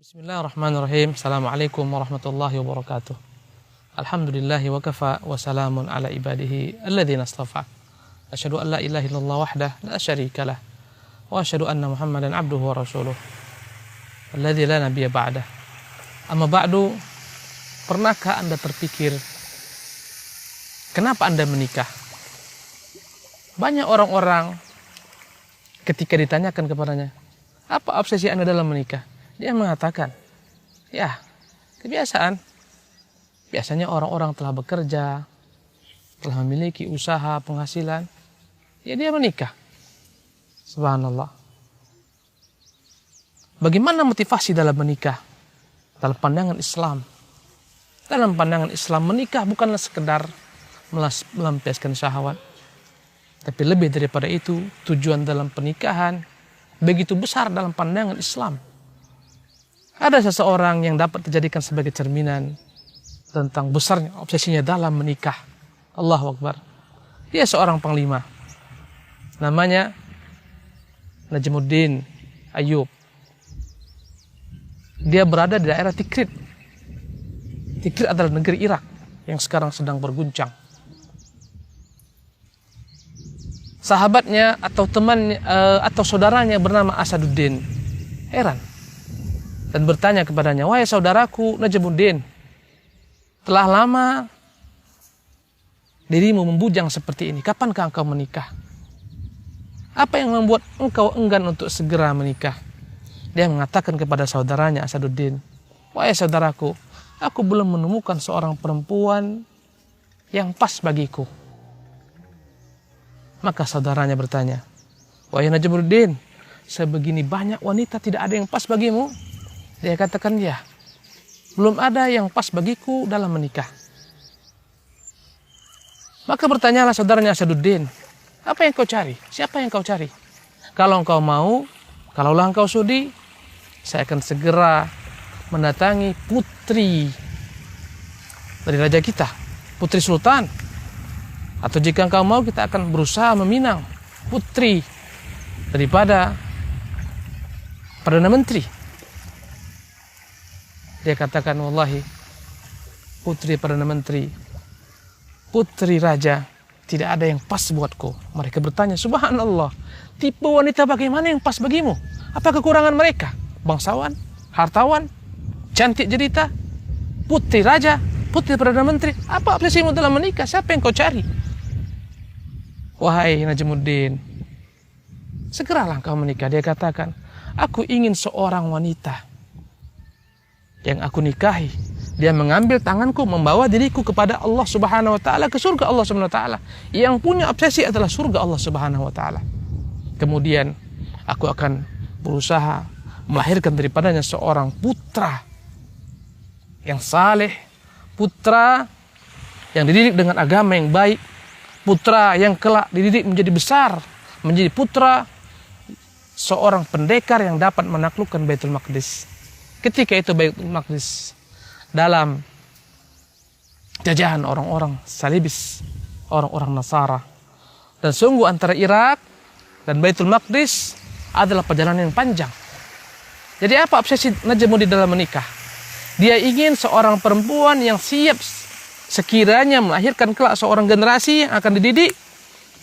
Bismillahirrahmanirrahim. Assalamualaikum warahmatullahi wabarakatuh. Alhamdulillahi wa kafa wa salamun ala ibadihi alladhina astafa. Asyhadu an la ilaha illallah wahdah la syarika lah. Wa asyhadu anna Muhammadan abduhu wa rasuluh. Alladzi la nabiyya ba'dah. Amma ba'du, pernahkah Anda terpikir kenapa Anda menikah? Banyak orang-orang ketika ditanyakan kepadanya, apa obsesi Anda dalam menikah? Dia mengatakan, ya kebiasaan. Biasanya orang-orang telah bekerja, telah memiliki usaha, penghasilan, ya dia menikah. Subhanallah. Bagaimana motivasi dalam menikah? Dalam pandangan Islam. Dalam pandangan Islam, menikah bukanlah sekedar melampiaskan syahwat. Tapi lebih daripada itu, tujuan dalam pernikahan begitu besar dalam pandangan Islam. Ada seseorang yang dapat dijadikan sebagai cerminan tentang besarnya obsesinya dalam menikah. Allahu Akbar. Dia seorang panglima. Namanya Najmuddin Ayyub. Dia berada di daerah Tikrit. Tikrit adalah negeri Irak yang sekarang sedang berguncang. Sahabatnya atau teman atau saudaranya bernama Asaduddin heran dan bertanya kepadanya, wahai saudaraku Najmuddin, telah lama dirimu membujang seperti ini, kapankah engkau menikah? Apa yang membuat engkau enggan untuk segera menikah? Dia mengatakan kepada saudaranya Asaduddin, wahai saudaraku, aku belum menemukan seorang perempuan yang pas bagiku. Maka saudaranya bertanya, wahai Najmuddin, sebegini banyak wanita tidak ada yang pas bagimu? Dia katakan, ya, belum ada yang pas bagiku dalam menikah. Maka bertanyalah saudaranya Asaduddin, apa yang kau cari? Siapa yang kau cari? Kalau engkau mau, kalaulah engkau sudi, saya akan segera mendatangi putri dari raja kita, putri sultan. Atau jika engkau mau, kita akan berusaha meminang putri daripada Perdana Menteri. Dia katakan, wallahi, putri Perdana Menteri, putri raja, tidak ada yang pas buatku. Mereka bertanya, subhanallah, tipe wanita bagaimana yang pas bagimu? Apa kekurangan mereka? Bangsawan, hartawan, cantik jelita, putri raja, putri Perdana Menteri. Apa obsesimu dalam menikah? Siapa yang kau cari? Wahai Najmuddin, segeralah kau menikah. Dia katakan, aku ingin seorang wanita yang aku nikahi, dia mengambil tanganku, membawa diriku kepada Allah Subhanahu wa taala, ke surga Allah Subhanahu wa taala. Yang punya obsesi adalah surga Allah Subhanahu wa taala. Kemudian aku akan berusaha melahirkan daripadanya seorang putra yang saleh, putra yang dididik dengan agama yang baik, putra yang kelak dididik menjadi besar, menjadi putra seorang pendekar yang dapat menaklukkan Baitul Maqdis. Ketika itu Baitul Maqdis dalam jajahan orang-orang salibis, orang-orang Nasara. Dan sungguh antara Irak dan Baitul Maqdis adalah perjalanan yang panjang. Jadi apa obsesi Najmuddin dalam menikah? Dia ingin seorang perempuan yang siap sekiranya melahirkan kelak seorang generasi yang akan dididik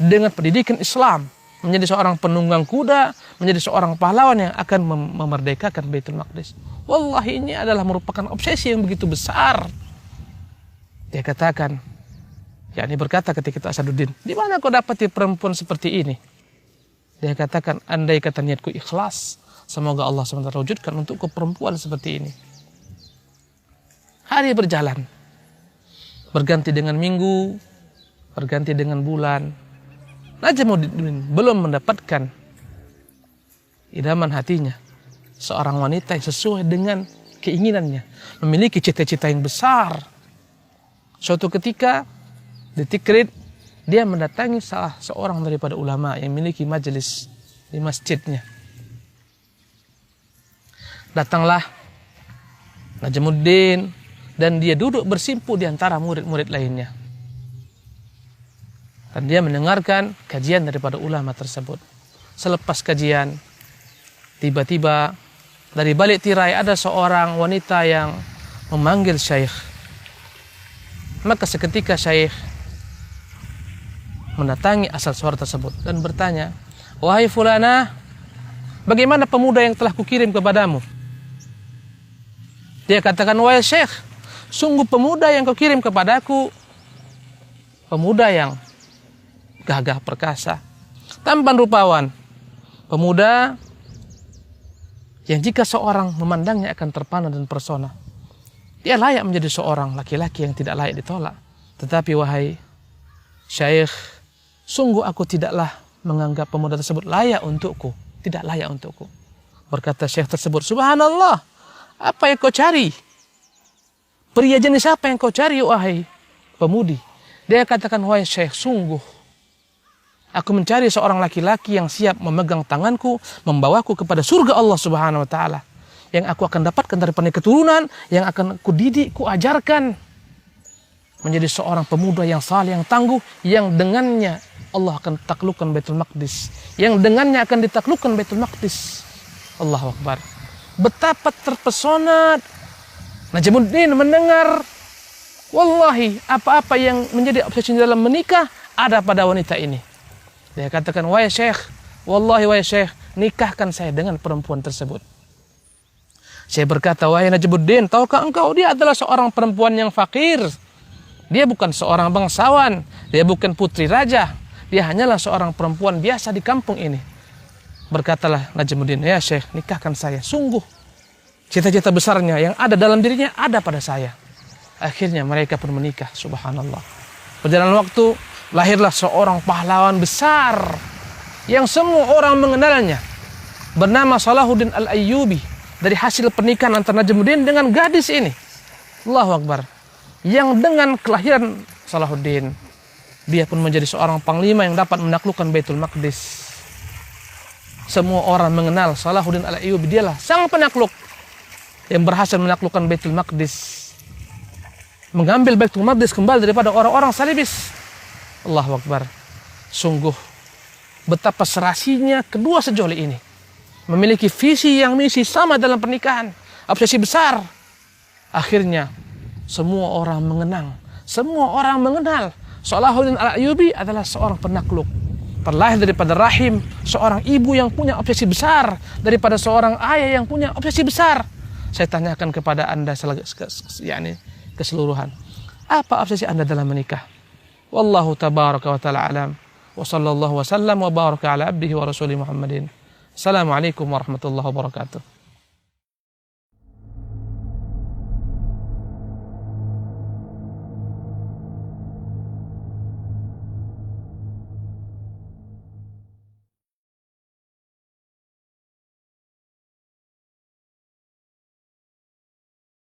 dengan pendidikan Islam, menjadi seorang penunggang kuda, menjadi seorang pahlawan yang akan memerdekakan Baitul Maqdis. Wallahi, ini adalah merupakan obsesi yang begitu besar. Dia katakan, yakni berkata ketika itu Asaduddin, di mana kau dapati perempuan seperti ini? Dia katakan, andai kata niatku ikhlas, semoga Allah SWT wujudkan untukku perempuan seperti ini. Hari berjalan, berganti dengan minggu, berganti dengan bulan. Najmuddin belum mendapatkan idaman hatinya, seorang wanita yang sesuai dengan keinginannya, memiliki cita-cita yang besar. Suatu ketika di Tikrit, dia mendatangi salah seorang daripada ulama yang memiliki majelis di masjidnya. Datanglah Najmuddin dan dia duduk bersimpu di antara murid-murid lainnya. Dan dia mendengarkan kajian daripada ulama tersebut. Selepas kajian, tiba-tiba Dari balik tirai ada seorang wanita yang memanggil Syekh. Maka seketika Syekh mendatangi asal suara tersebut dan bertanya, "Wahai fulana, bagaimana pemuda yang telah kukirim kepadamu?" Dia katakan, "Wahai Syekh, sungguh pemuda yang kau kirim kepadaku, pemuda yang gagah perkasa, tampan rupawan, pemuda yang jika seorang memandangnya akan terpana dan persona. Dia layak menjadi seorang laki-laki yang tidak layak ditolak. Tetapi wahai Syekh, sungguh aku tidaklah menganggap pemuda tersebut layak untukku, tidak layak untukku." Berkata Syekh tersebut, "Subhanallah, apa yang kau cari? Pria jenis apa yang kau cari, wahai pemudi?" Dia katakan, "Wahai Syekh, sungguh aku mencari seorang laki-laki yang siap memegang tanganku, membawaku kepada surga Allah Subhanahu wa taala, yang aku akan dapatkan daripada keturunan, yang akan ku didik, ku ajarkan menjadi seorang pemuda yang saleh, yang tangguh, yang dengannya Allah akan taklukkan Baitul Maqdis, yang dengannya akan ditaklukkan Baitul Maqdis." Allahu Akbar. Betapa terpesona Najmuddin mendengar, wallahi apa-apa yang menjadi obsesi dalam menikah ada pada wanita ini. Dia katakan, "Wahai Syekh, wallahi wahai Syekh, nikahkan saya dengan perempuan tersebut." Saya berkata, "Wahai Najmuddin, tahukah engkau dia adalah seorang perempuan yang fakir. Dia bukan seorang bangsawan, dia bukan putri raja. Dia hanyalah seorang perempuan biasa di kampung ini." Berkatalah Najmuddin, "Ya Syekh, nikahkan saya. Sungguh cita-cita besarnya yang ada dalam dirinya ada pada saya." Akhirnya mereka pun menikah, subhanallah. Berjalan waktu, lahirlah seorang pahlawan besar yang semua orang mengenalnya, bernama Salahuddin Al-Ayyubi, dari hasil pernikahan antara Najmuddin dengan gadis ini. Allahu Akbar. Yang dengan kelahiran Salahuddin, dia pun menjadi seorang panglima yang dapat menaklukkan Baitul Maqdis. Semua orang mengenal Salahuddin Al-Ayyubi, dialah sang penakluk yang berhasil menaklukkan Baitul Maqdis, mengambil Baitul Maqdis kembali daripada orang-orang salibis. Allahu Akbar. Sungguh betapa serasinya kedua sejoli ini, memiliki visi yang misi sama dalam pernikahan, obsesi besar. Akhirnya semua orang mengenang, semua orang mengenal Salahuddin Al-Ayyubi adalah seorang penakluk, terlahir daripada rahim seorang ibu yang punya obsesi besar, daripada seorang ayah yang punya obsesi besar. Saya tanyakan kepada Anda keseluruhan, apa obsesi Anda dalam menikah? Wallahu tabaraka wa ta'ala alam. Wa sallallahu wa sallam wa baraka ala abdihi wa rasulih Muhammadin. Assalamualaikum warahmatullahi wabarakatuh.